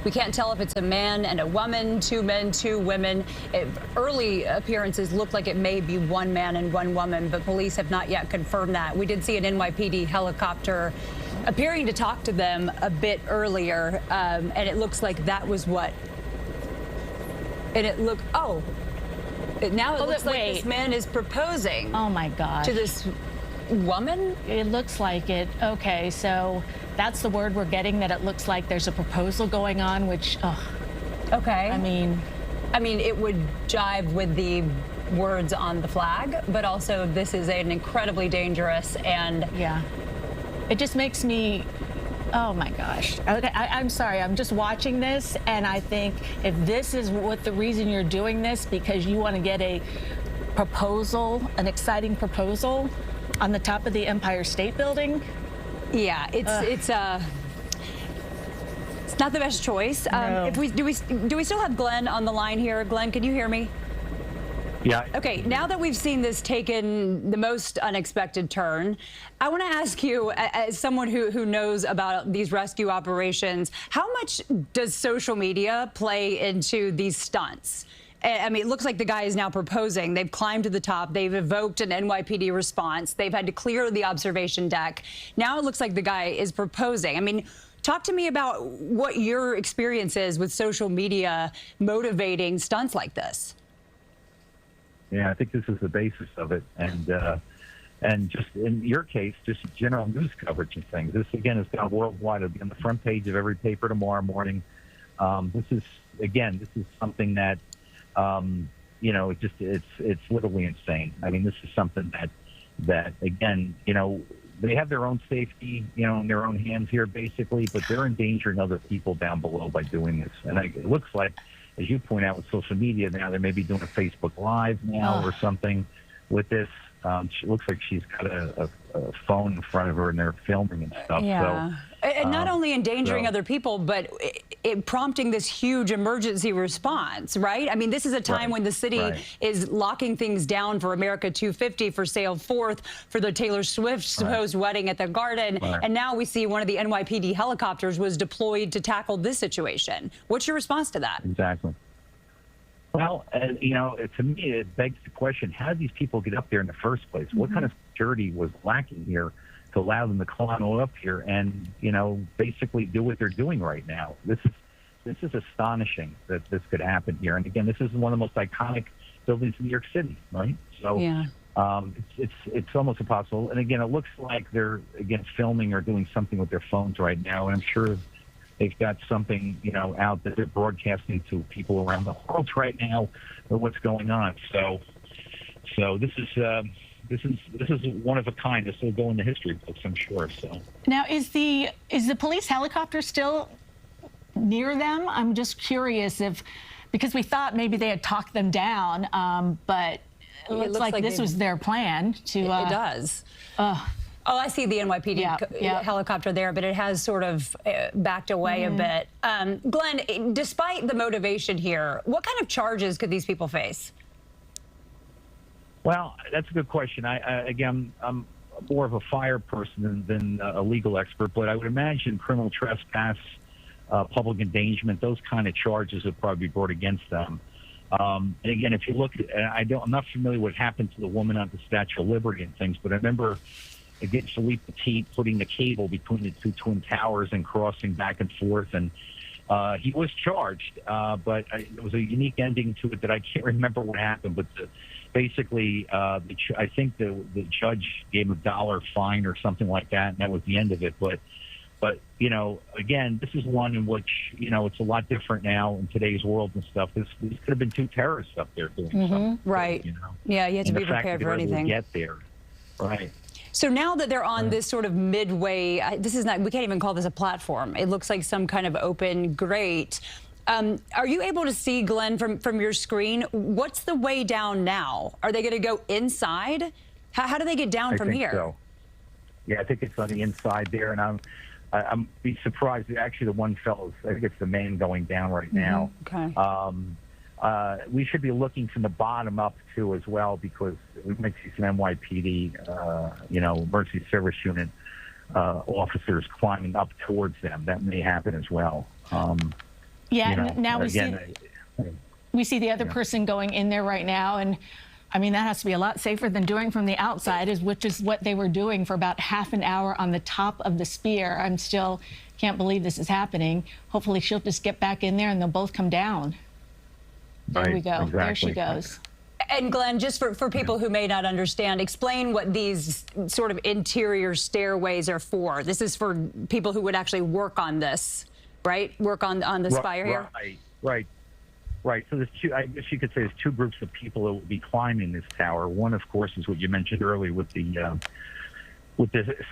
We can't tell if it's a man and a woman, two men, two women. Early appearances look like it may be one man and one woman, but police have not yet confirmed that. We did see an NYPD helicopter appearing to talk to them a bit earlier, and it looks like that was what. And it looked, now it looks like this man is proposing. Oh my gosh. To this woman? It looks like it. Okay, so that's the word we're getting, that it looks like there's a proposal going on, which, okay. I mean, it would jive with the words on the flag, but also this is an incredibly dangerous and... Yeah. It just makes me, oh my gosh. Okay, I'm sorry, I'm just watching this, and I think if this is what the reason you're doing this, because you want to get a proposal, an exciting proposal on the top of the Empire State Building. Yeah, it's not the best choice. No. Do we still have Glenn on the line here? Glenn, can you hear me? Yeah. Okay, now that we've seen this taken the most unexpected turn, I want to ask you, as someone who knows about these rescue operations, how much does social media play into these stunts? I mean, it looks like the guy is now proposing. They've climbed to the top. They've evoked an NYPD response. They've had to clear the observation deck. Now it looks like the guy is proposing. I mean, talk to me about what your experience is with social media motivating stunts like this. Yeah, I think this is the basis of it, and just in your case, just general news coverage and things. This again is gone worldwide. It'll be on the front page of every paper tomorrow morning. This is something that it's literally insane. I mean, this is something that again, they have their own safety, in their own hands here, basically, but they're endangering other people down below by doing this. And it looks like, as you point out with social media now, they may be doing a Facebook Live now or something with this. She looks like she's got a phone in front of her and they're filming and stuff. Yeah. So, and not only endangering other people, but it prompting this huge emergency response, right? I mean, this is a time when the city is locking things down for America 250, for Sale 4th, for the Taylor Swift supposed wedding at the Garden. And now we see one of the NYPD helicopters was deployed to tackle this situation. What's your response to that? Exactly. Well, to me, it begs the question, how did these people get up there in the first place? What kind of security was lacking here to allow them to climb up here and, basically do what they're doing right now? This is astonishing that this could happen here. And again, this is one of the most iconic buildings in New York City, right? So it's almost impossible. And again, it looks like they're, filming or doing something with their phones right now. And I'm sure they've got something, out that they're broadcasting to people around the world right now of what's going on. So this is one of a kind. This will go in the history books, I'm sure. So now, is the police helicopter still near them? I'm just curious because we thought maybe they had talked them down, but it looks like this was their plan to. It does. Oh, I see the NYPD helicopter there, but it has sort of backed away a bit. Glenn, despite the motivation here, what kind of charges could these people face? Well, that's a good question. I'm more of a fire person than a legal expert, but I would imagine criminal trespass, public endangerment, those kind of charges would probably be brought against them. And again, if you look at, I'm not familiar what happened to the woman on the Statue of Liberty and things, but I remember again, Philippe Petit putting the cable between the two Twin Towers and crossing back and forth. And he was charged, but there was a unique ending to it that I can't remember what happened. But basically, I think the judge gave him $1 fine or something like that, and that was the end of it. But again, this is one in which, it's a lot different now in today's world and stuff. This could have been two terrorists up there doing something. Right. Yeah, you have to be prepared for anything. Get there. Right. So now that they're on this sort of midway, we can't even call this a platform. It looks like some kind of open grate. Are you able to see, Glenn, from your screen, what's the way down now? Are they going to go inside? How do they get down from here? So. Yeah, I think it's on the inside there, and I'm be surprised. Actually, the one fellow, I think it's the man going down right now. Okay. We should be looking from the bottom up too, as well, because we might see some NYPD, emergency service unit officers climbing up towards them. That may happen as well. Yeah, you know, and now we see the other person going in there right now, and I mean, that has to be a lot safer than doing from the outside, which is what they were doing for about half an hour on the top of the spear. I'm still can't believe this is happening. Hopefully she'll just get back in there and they'll both come down. There we go. Exactly. There she goes. And Glenn, just for people who may not understand, explain what these sort of interior stairways are for. This is for people who would actually work on this, right? Work on the spire here? Right. So there's two, I guess you could say there's two groups of people that will be climbing this tower. One, of course, is what you mentioned earlier with the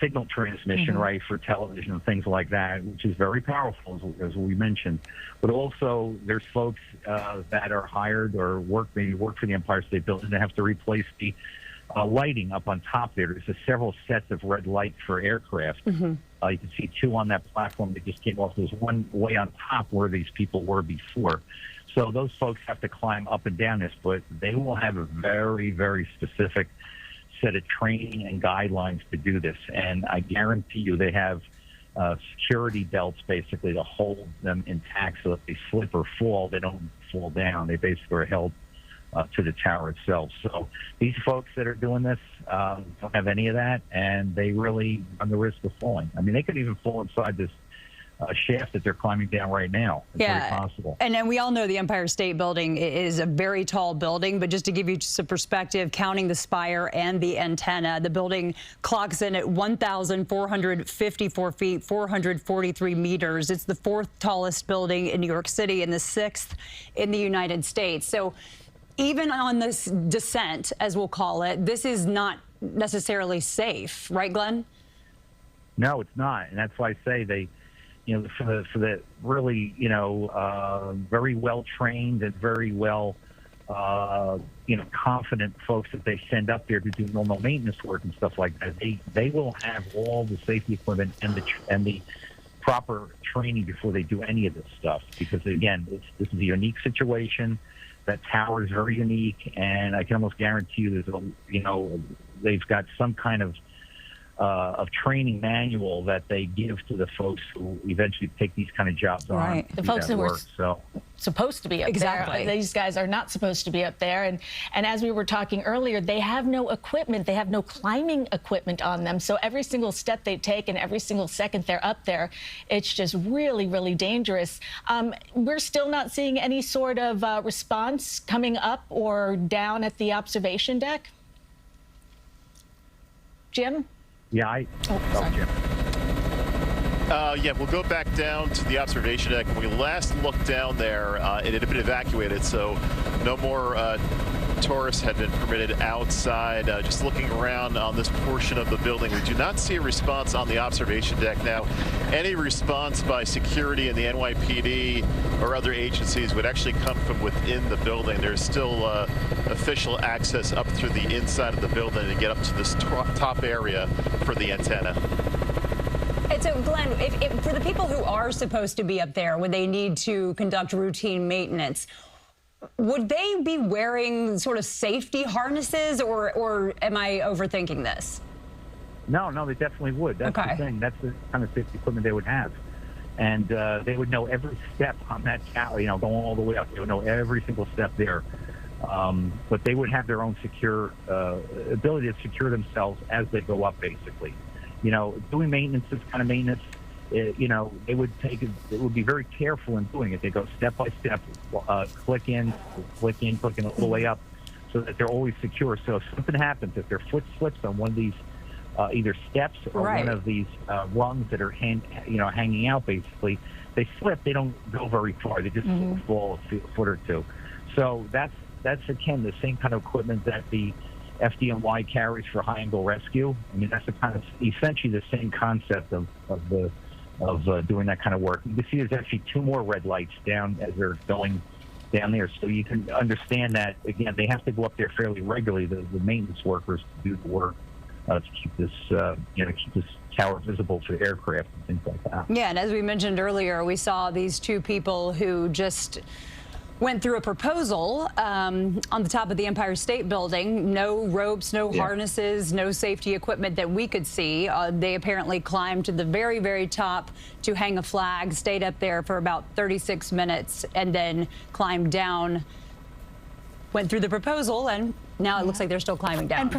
signal transmission, right, for television and things like that, which is very powerful, as we mentioned. But also, there's folks that are hired or maybe work for the Empire State Building that have to replace the lighting up on top there. There's several sets of red lights for aircraft. You can see two on that platform that just came off. There's one way on top where these people were before. So those folks have to climb up and down this, but they will have a very, very specific set of training and guidelines to do this. And I guarantee you they have security belts basically to hold them intact so if they slip or fall, they don't fall down. They basically are held to the tower itself. So these folks that are doing this don't have any of that, and they really run the risk of falling. I mean, they could even fall inside this shaft that they're climbing down right now. It's very possible. And then we all know the Empire State Building is a very tall building, but just to give you some perspective, counting the spire and the antenna, the building clocks in at 1,454 feet, 443 meters. It's the fourth tallest building in New York City and the sixth in the United States. So even on this descent, as we'll call it, this is not necessarily safe, right, Glenn? No, it's not. And that's why I say they, you know, for the really, you know, very well trained and very well, you know, confident folks that they send up there to do normal maintenance work and stuff like that. They will have all the safety equipment and the proper training before they do any of this stuff. Because again, this is a unique situation. That tower is very unique, and I can almost guarantee you, there's you know, they've got some kind of training manual that they give to the folks who eventually take these kind of jobs on. Right. The folks who were supposed to be up there. These guys are not supposed to be up there. And as we were talking earlier, they have no equipment. They have no climbing equipment on them. So every single step they take and every single second they're up there, it's just really, really dangerous. We're still not seeing any sort of response coming up or down at the observation deck. Jim? Yeah, Jim. Yeah, we'll go back down to the observation deck. When we last looked down there, it had been evacuated, so no more tourists had been permitted outside. Just looking around on this portion of the building, we do not see a response on the observation deck. Now, any response by security in the NYPD or other agencies would actually come from within the building. There's still official access up through the inside of the building to get up to this top area for the antenna. And so, Glenn, for the people who are supposed to be up there when they need to conduct routine maintenance, would they be wearing sort of safety harnesses, or am I overthinking this? No, they definitely would. That's the thing. That's the kind of safety equipment they would have. And they would know every step on that tower, you know, going all the way up. They would know every single step there. But they would have their own secure ability to secure themselves as they go up, basically. You know, doing maintenance, this kind of maintenance, you know, it would be very careful in doing it. They go step by step, click in all the way up, so that they're always secure. So if something happens, if their foot slips on one of these either steps or one of these rungs that are hanging out, basically, they slip. They don't go very far. They just fall a foot or two. So that's again the same kind of equipment that the FDNY carries for high-angle rescue. I mean, that's the kind of essentially the same concept of doing that kind of work. You can see there's actually two more red lights down as they're going down there, so you can understand that again they have to go up there fairly regularly. The maintenance workers to do the work to keep this keep this tower visible for the aircraft and things like that. Yeah, and as we mentioned earlier, we saw these two people who just went through a proposal on the top of the Empire State Building. No ropes, no harnesses, no safety equipment that we could see. They apparently climbed to the very, very top to hang a flag, stayed up there for about 36 minutes, and then climbed down, went through the proposal, and now it looks like they're still climbing down.